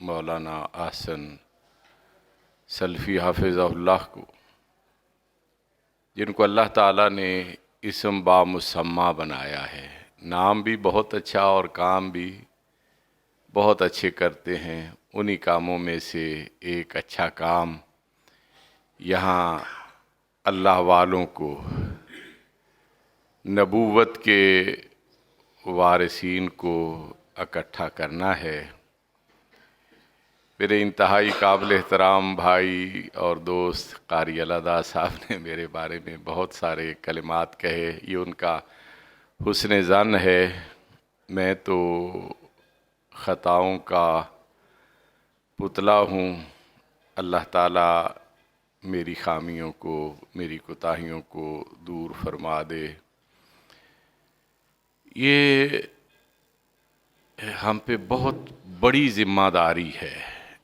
مولانا احسن سلفی حافظہ اللہ کو، جن کو اللہ تعالیٰ نے اسم بامسمہ بنایا ہے، نام بھی بہت اچھا اور کام بھی بہت اچھے کرتے ہیں۔ انہی کاموں میں سے ایک اچھا کام یہاں اللہ والوں کو، نبوت کے وارثین کو اکٹھا کرنا ہے۔ میرے انتہائی قابل احترام بھائی اور دوست قاری الاداع صاحب نے میرے بارے میں بہت سارے کلمات کہے، یہ ان کا حسن ظن ہے۔ میں تو خطاؤں کا پتلا ہوں، اللہ تعالیٰ میری خامیوں کو، میری کوتاہیوں کو دور فرما دے۔ یہ ہم پہ بہت بڑی ذمہ داری ہے۔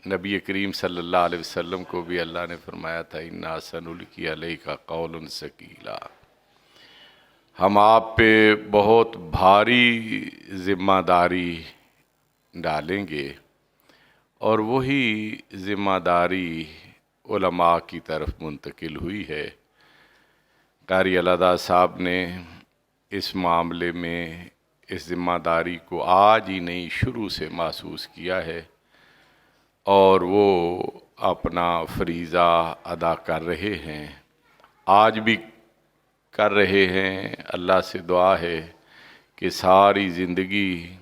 نبی کریم صلی اللہ علیہ وسلم کو بھی اللہ نے فرمایا تھا اِنَّا سَنُلْقِي عَلَيْكَ قَوْلًا ثَقِيلًا، ہم آپ پہ بہت بھاری ذمہ داری ڈالیں گے، اور وہی ذمہ داری علماء کی طرف منتقل ہوئی ہے۔ قاری الاداع صاحب نے اس معاملے میں اس ذمہ داری کو آج ہی نہیں شروع سے محسوس کیا ہے، اور وہ اپنا فریضہ ادا کر رہے ہیں، آج بھی کر رہے ہیں۔ اللہ سے دعا ہے کہ ساری زندگی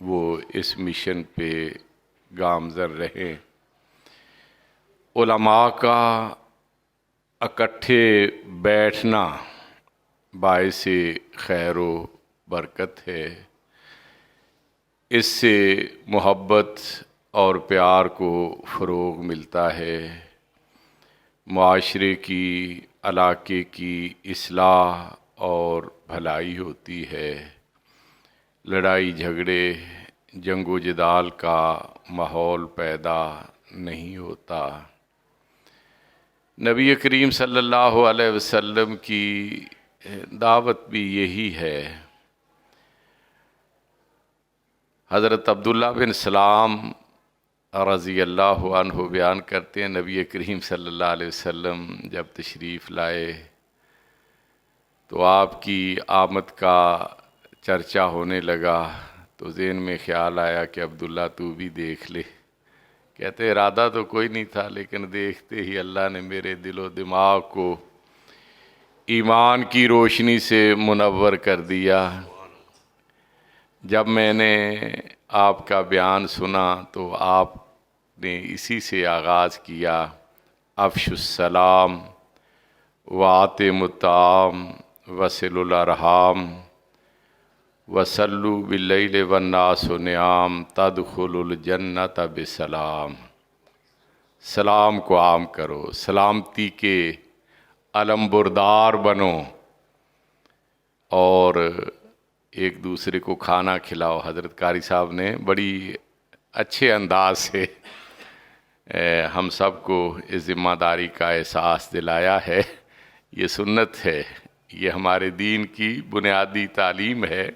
وہ اس مشن پہ گامزن رہیں۔ علماء کا اکٹھے بیٹھنا باعث خیر و برکت ہے، اس سے محبت اور پیار کو فروغ ملتا ہے، معاشرے کی، علاقے کی اصلاح اور بھلائی ہوتی ہے، لڑائی جھگڑے، جنگ و جدال کا ماحول پیدا نہیں ہوتا۔ نبی کریم صلی اللہ علیہ وسلم کی دعوت بھی یہی ہے۔ حضرت عبداللہ بن سلام رضی اللہ عنہ بیان کرتے ہیں، نبی کریم صلی اللہ علیہ وسلم جب تشریف لائے تو آپ کی آمد کا چرچا ہونے لگا، تو ذہن میں خیال آیا کہ عبداللہ تو بھی دیکھ لے۔ کہتے ارادہ تو کوئی نہیں تھا، لیکن دیکھتے ہی اللہ نے میرے دل و دماغ کو ایمان کی روشنی سے منور کر دیا۔ جب میں نے آپ کا بیان سنا تو آپ نے اسی سے آغاز کیا، افشوا السلام وَأَطْعِمُوا الطَّعَامَ وَصِلُوا الْأَرْحَامَ وَصَلُّوا بِاللَّيْلِ وَالنَّاسُ نِیَامٌ تَدْخُلُوا الْجَنَّةَ بِسَلام۔ سلام کو عام کرو، سلامتی کے علم بردار بنو، اور ایک دوسرے کو کھانا کھلاؤ۔ حضرت قاری صاحب نے بڑی اچھے انداز سے ہم سب کو اس ذمہ داری کا احساس دلایا ہے۔ یہ سنت ہے، یہ ہمارے دین کی بنیادی تعلیم ہے۔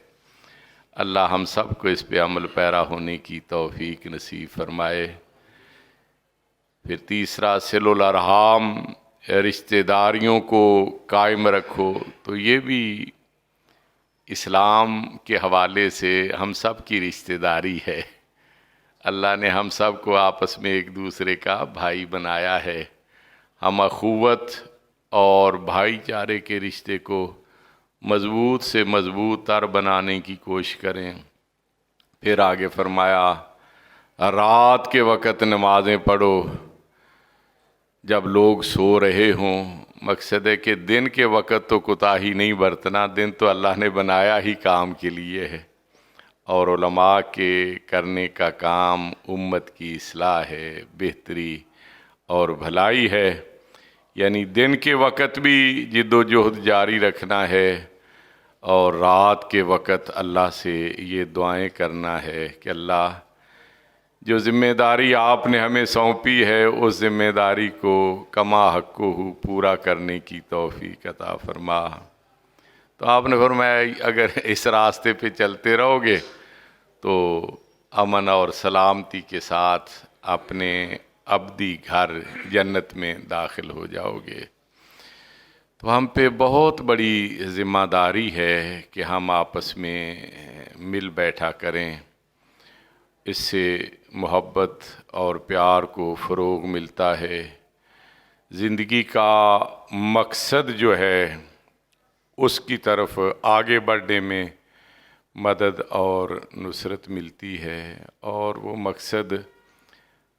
اللہ ہم سب کو اس پہ عمل پیرا ہونے کی توفیق نصیب فرمائے۔ پھر تیسرا صلوا الارحام، رشتہ داریوں کو قائم رکھو، تو یہ بھی اسلام کے حوالے سے ہم سب کی رشتہ داری ہے۔ اللہ نے ہم سب کو آپس میں ایک دوسرے کا بھائی بنایا ہے۔ ہم اخوت اور بھائی چارے کے رشتے کو مضبوط سے مضبوط تر بنانے کی کوشش کریں۔ پھر آگے فرمایا رات کے وقت نمازیں پڑھو جب لوگ سو رہے ہوں۔ مقصد ہے کہ دن کے وقت تو کوتاہی نہیں برتنا، دن تو اللہ نے بنایا ہی کام کے لیے ہے، اور علماء کے کرنے کا کام امت کی اصلاح ہے، بہتری اور بھلائی ہے۔ یعنی دن کے وقت بھی جد و جہد جاری رکھنا ہے، اور رات کے وقت اللہ سے یہ دعائیں کرنا ہے کہ اللہ جو ذمہ داری آپ نے ہمیں سونپی ہے اس ذمہ داری کو کما حقہ پورا کرنے کی توفیق عطا فرما۔ تو آپ نے فرمایا اگر اس راستے پہ چلتے رہو گے تو امن اور سلامتی کے ساتھ اپنے ابدی گھر جنت میں داخل ہو جاؤ گے۔ تو ہم پہ بہت بڑی ذمہ داری ہے کہ ہم آپس میں مل بیٹھا کریں، اس سے محبت اور پیار کو فروغ ملتا ہے، زندگی کا مقصد جو ہے اس کی طرف آگے بڑھنے میں مدد اور نصرت ملتی ہے، اور وہ مقصد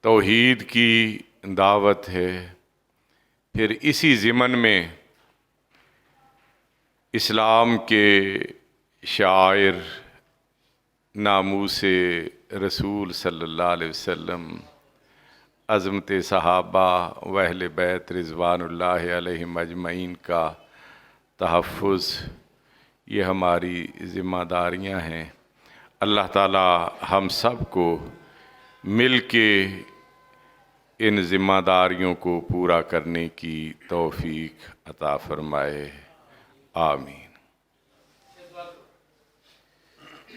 توحید کی دعوت ہے۔ پھر اسی ضمن میں اسلام کے شاعر ناموس رسول صلی اللہ علیہ وسلم، عظمت صحابہ و اہل بیت رضوان اللہ علیہم اجمعین کا تحفظ، یہ ہماری ذمہ داریاں ہیں۔ اللہ تعالی ہم سب کو مل کے ان ذمہ داریوں کو پورا کرنے کی توفیق عطا فرمائے، آمین۔